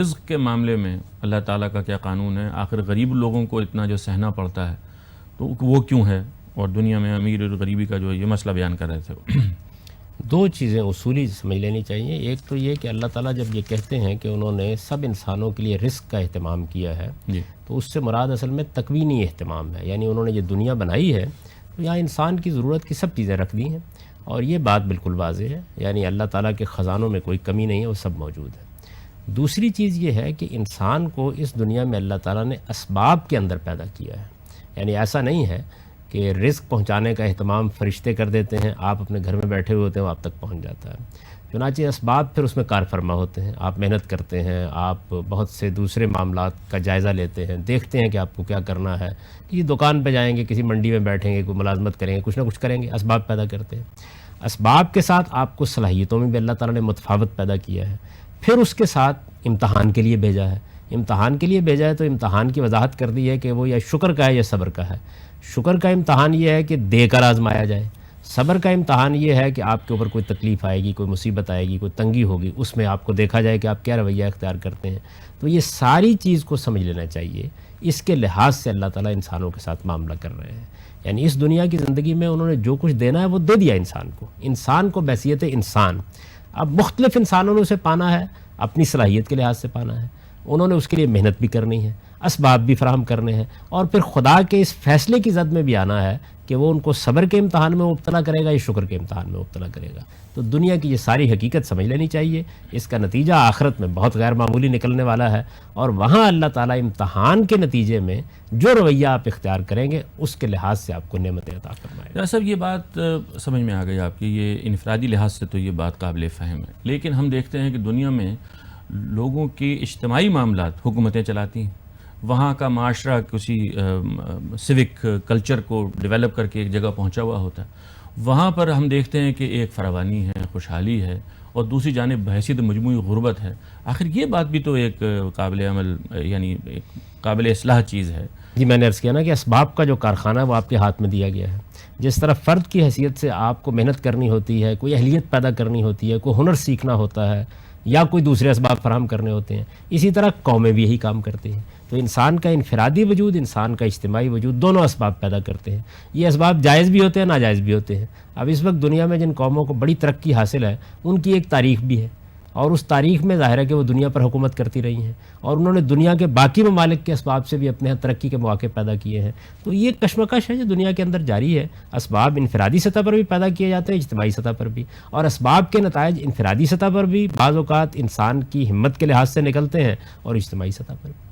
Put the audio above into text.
رزق کے معاملے میں اللہ تعالیٰ کا کیا قانون ہے؟ آخر غریب لوگوں کو اتنا جو سہنا پڑتا ہے تو وہ کیوں ہے؟ اور دنیا میں امیر اور غریبی کا جو یہ مسئلہ بیان کر رہے تھے. دو چیزیں اصولی سمجھ لینی چاہیے. ایک تو یہ کہ اللہ تعالیٰ جب یہ کہتے ہیں کہ انہوں نے سب انسانوں کے لیے رزق کا اہتمام کیا ہے جی تو اس سے مراد اصل میں تکوینی اہتمام ہے. یعنی انہوں نے یہ دنیا بنائی ہے تو یہاں انسان کی ضرورت کی سب چیزیں رکھ دی ہیں اور یہ بات بالکل واضح ہے. یعنی اللہ تعالیٰ کے خزانوں میں کوئی کمی نہیں ہے، وہ سب موجود ہے. دوسری چیز یہ ہے کہ انسان کو اس دنیا میں اللہ تعالیٰ نے اسباب کے اندر پیدا کیا ہے. یعنی ایسا نہیں ہے کہ رزق پہنچانے کا اہتمام فرشتے کر دیتے ہیں، آپ اپنے گھر میں بیٹھے ہوئے ہوتے ہیں وہ آپ تک پہنچ جاتا ہے. چنانچہ اسباب پھر اس میں کار فرما ہوتے ہیں. آپ محنت کرتے ہیں، آپ بہت سے دوسرے معاملات کا جائزہ لیتے ہیں، دیکھتے ہیں کہ آپ کو کیا کرنا ہے. کسی دکان پہ جائیں گے، کسی منڈی میں بیٹھیں گے، کوئی ملازمت کریں گے، کچھ نہ کچھ کریں گے. اسباب پیدا کرتے ہیں. اسباب کے ساتھ آپ کو صلاحیتوں میں بھی اللہ تعالیٰ نے متفاوت پیدا کیا ہے. پھر اس کے ساتھ امتحان کے لیے بھیجا ہے. امتحان کے لیے بھیجا ہے تو امتحان کی وضاحت کر دی ہے کہ وہ یا شکر کا ہے یا صبر کا ہے. شکر کا امتحان یہ ہے کہ دے کر آزمایا جائے. صبر کا امتحان یہ ہے کہ آپ کے اوپر کوئی تکلیف آئے گی، کوئی مصیبت آئے گی، کوئی تنگی ہوگی، اس میں آپ کو دیکھا جائے کہ آپ کیا رویہ اختیار کرتے ہیں. تو یہ ساری چیز کو سمجھ لینا چاہیے. اس کے لحاظ سے اللہ تعالیٰ انسانوں کے ساتھ معاملہ کر رہے ہیں. یعنی اس دنیا کی زندگی میں انہوں نے جو کچھ دینا ہے وہ دے دیا انسان کو. انسان کو بحیثیت انسان اب مختلف انسانوں نے اسے پانا ہے، اپنی صلاحیت کے لحاظ سے پانا ہے. انہوں نے اس کے لیے محنت بھی کرنی ہے، اسباب بھی فراہم کرنے ہیں، اور پھر خدا کے اس فیصلے کی زد میں بھی آنا ہے کہ وہ ان کو صبر کے امتحان میں مبتلا کرے گا یا شکر کے امتحان میں مبتلا کرے گا. تو دنیا کی یہ ساری حقیقت سمجھ لینی چاہیے. اس کا نتیجہ آخرت میں بہت غیر معمولی نکلنے والا ہے، اور وہاں اللہ تعالیٰ امتحان کے نتیجے میں جو رویہ آپ اختیار کریں گے اس کے لحاظ سے آپ کو نعمتیں عطا فرمائے گا. صاحب یہ بات سمجھ میں آ گئی آپ کی. یہ انفرادی لحاظ سے تو یہ بات قابل فہم ہے، لیکن ہم دیکھتے ہیں کہ دنیا میں لوگوں کے اجتماعی معاملات حکومتیں چلاتی ہیں. وہاں کا معاشرہ کسی سیوک کلچر کو ڈیولپ کر کے ایک جگہ پہنچا ہوا ہوتا ہے. وہاں پر ہم دیکھتے ہیں کہ ایک فراوانی ہے، خوشحالی ہے، اور دوسری جانب بحیثیت مجموعی غربت ہے. آخر یہ بات بھی تو ایک قابل عمل یعنی ایک قابل اصلاح چیز ہے. جی میں نے عرض کیا نا کہ اسباب کا جو کارخانہ ہے وہ آپ کے ہاتھ میں دیا گیا ہے. جس طرح فرد کی حیثیت سے آپ کو محنت کرنی ہوتی ہے، کوئی اہلیت پیدا کرنی ہوتی ہے، کوئی ہنر سیکھنا ہوتا ہے، یا کوئی دوسرے اسباب فراہم کرنے ہوتے ہیں، اسی طرح قومیں بھی یہی کام کرتی ہیں. تو انسان کا انفرادی وجود، انسان کا اجتماعی وجود، دونوں اسباب پیدا کرتے ہیں. یہ اسباب جائز بھی ہوتے ہیں، ناجائز بھی ہوتے ہیں. اب اس وقت دنیا میں جن قوموں کو بڑی ترقی حاصل ہے ان کی ایک تاریخ بھی ہے، اور اس تاریخ میں ظاہر ہے کہ وہ دنیا پر حکومت کرتی رہی ہیں، اور انہوں نے دنیا کے باقی ممالک کے اسباب سے بھی اپنے یہاں ترقی کے مواقع پیدا کیے ہیں. تو یہ کشمکش ہے جو دنیا کے اندر جاری ہے. اسباب انفرادی سطح پر بھی پیدا کیے جاتے ہیں، اجتماعی سطح پر بھی، اور اسباب کے نتائج انفرادی سطح پر بھی بعض اوقات انسان کی ہمت کے لحاظ سے نکلتے ہیں اور اجتماعی سطح پر بھی.